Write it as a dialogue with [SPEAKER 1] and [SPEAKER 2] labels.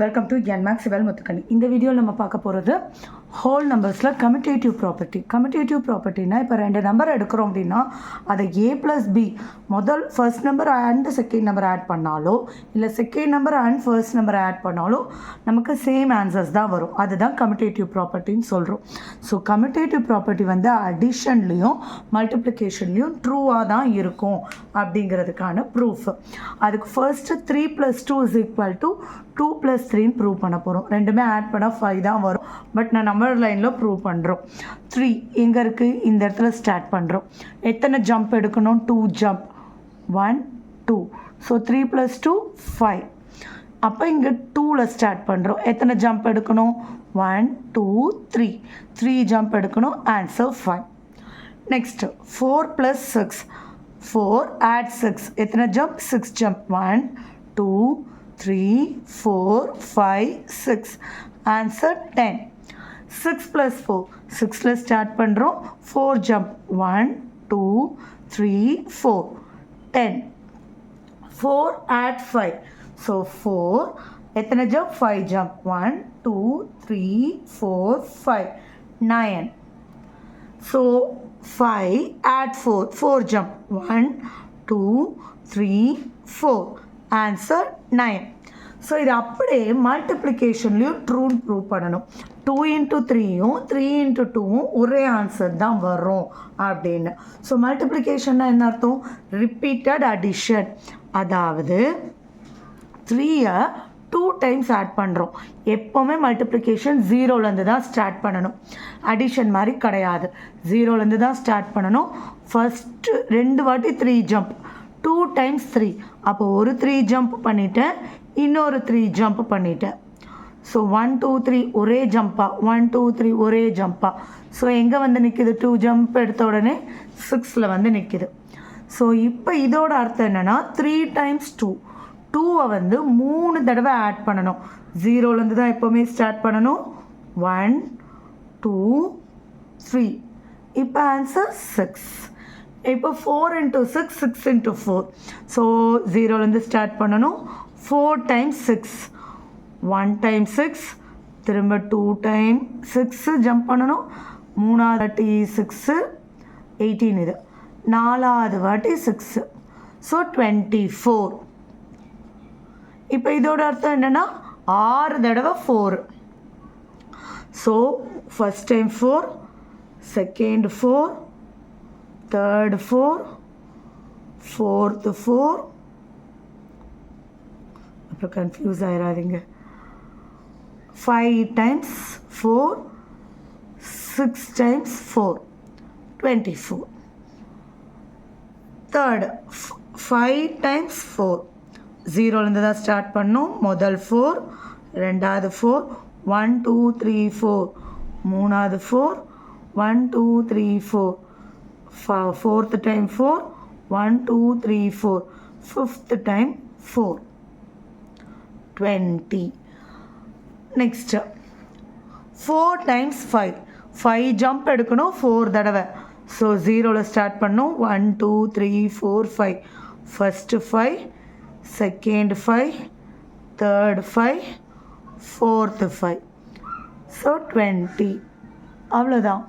[SPEAKER 1] Welcome to என்மேக்ஸ் சிவல் முத்துக்கணி. இந்த வீடியோவில் நம்ம பார்க்க போகிறது ஹோல் நம்பர்ஸில் கம்யூட்டேட்டிவ் ப்ராப்பர்ட்டி. கம்யூட்டேட்டிவ் ப்ராப்பர்ட்டினா இப்போ 2 நம்பர் எடுக்கிறோம் அப்படின்னா அதை A+B first number and second number add பண்ணாலோ இல்லை second number and first number add பண்ணாலோ நமக்கு சேம் ஆன்சர்ஸ் தான் வரும். அதுதான் கம்யூட்டேட்டிவ் ப்ராப்பர்ட்டின்னு சொல்கிறோம். ஸோ கம்யூட்டேட்டிவ் ப்ராப்பர்ட்டி வந்து அடிஷன்லேயும் மல்டிப்ளிகேஷன்லேயும் ட்ரூவாக தான் இருக்கும் அப்படிங்கிறதுக்கான ப்ரூஃப். அதுக்கு ஃபர்ஸ்ட்டு 3 + 2 = 2 + 3ன்னு ப்ரூவ் பண்ண போகிறோம். ரெண்டுமே ஆட் பண்ணால் 5 தான் வரும். பட் நான் நம்பர் லைனில் ப்ரூவ் பண்ணுறோம். 3 எங்கே இருக்குது? இந்த இடத்துல ஸ்டார்ட் பண்ணுறோம். எத்தனை ஜம்ப் எடுக்கணும்? 2 ஜம்ப். 1 2. ஸோ 3 + 2 5. அப்போ இங்கே 2ல் ஸ்டார்ட் பண்ணுறோம். எத்தனை ஜம்ப் எடுக்கணும்? 1 2 3. 3 ஜம்ப் எடுக்கணும். ஆன்சர் 5. நெக்ஸ்ட்டு 4 + 6. 4 ஆட் 6. எத்தனை ஜம்ப்? 6 ஜம்ப். 1 2 3 4 5 6. ஆன்சர் 10. 6 + 4. 6ல் ஸ்டார்ட் பண்ணுறோம். 4 ஜம்ப். 1 2 3 4 10. 4 ஆட் 5. ஸோ 4 எத்தனை jump? 5 jump. 1 2 3 4 5 9. So 5 add 4. 4 jump. 1 2 3 4. Answer 9. So இது அப்படியே மல்டிப்ளிகேஷன்லேயும் ட்ரூன்னு ப்ரூவ் பண்ணணும். 2 × 3யும் 3 × 2வும் ஒரே ஆன்சர் தான் வரும் அப்படின்னு. ஸோ மல்டிப்ளிகேஷன்னா என்ன அர்த்தம்? Repeated addition. அதாவது 3யை 2 டைம்ஸ் ஆட் பண்ணுறோம். எப்போவுமே மல்டிப்ளிகேஷன் 0லேருந்து தான் ஸ்டார்ட் பண்ணணும். அடிஷன் மாதிரி கிடையாது. 0லேருந்து தான் ஸ்டார்ட் பண்ணணும். ஃபஸ்ட்டு 2 வாட்டி 3 ஜம்ப். 2 டைம்ஸ் 3. அப்போ ஒரு 3 ஜம்ப் பண்ணிவிட்டேன், இன்னொரு 3 ஜம்ப் பண்ணிவிட்டேன். ஸோ 1 2 3 ஒரே ஜம்ப்பா. 1 2 3 ஒரே ஜம்ப்பா. ஸோ எங்கே வந்து நிற்கிது? 2 ஜம்ப் எடுத்த உடனே 6ல் வந்து நிற்கிது. ஸோ இப்போ இதோட அர்த்தம் என்னென்னா 3 டைம்ஸ் 2. 2வை வந்து 3 தடவை ஆட் பண்ணணும். 0லேருந்து தான் எப்போவுமே ஸ்டார்ட் பண்ணணும். 1 2 3. இப்போ ஆன்சர் 6. இப்போ 4 × 6 6 × 4. ஸோ 0லேருந்து ஸ்டார்ட் பண்ணணும். 4 டைம்ஸ் 6. 1 டைம்ஸ் 6. திரும்ப 2 டைம் 6 ஜம்ப் பண்ணணும். 3வது வாட்டி 6 18. இது 4வது வாட்டி 6. ஸோ 24. இப்போ இதோட அர்த்தம் என்னென்னா 6 தடவை 4. So first time 4, second 4, third 4, fourth 4. அப்புறம் கன்ஃபியூஸ் ஆயிடாதீங்க. 5 டைம்ஸ் 4, 6 டைம்ஸ் 4 24. Third 5 times 4. 0லேருந்து தான் ஸ்டார்ட் பண்ணோம். முதல் 4, ரெண்டாவது 4, 1 2 3 4. மூணாவது 4, 1 2 3 4. Fourth time 4, 1 2 3 4. Fifth time 4 20. Next 4 times 5. 5 jump எடுக்கணும் 4 தடவை. ஸோ 0ல் ஸ்டார்ட் பண்ணோம். 1 2 3 4 5. First 5, second 5, third 5, fourth 5. So 20. அவ்வளோதான்.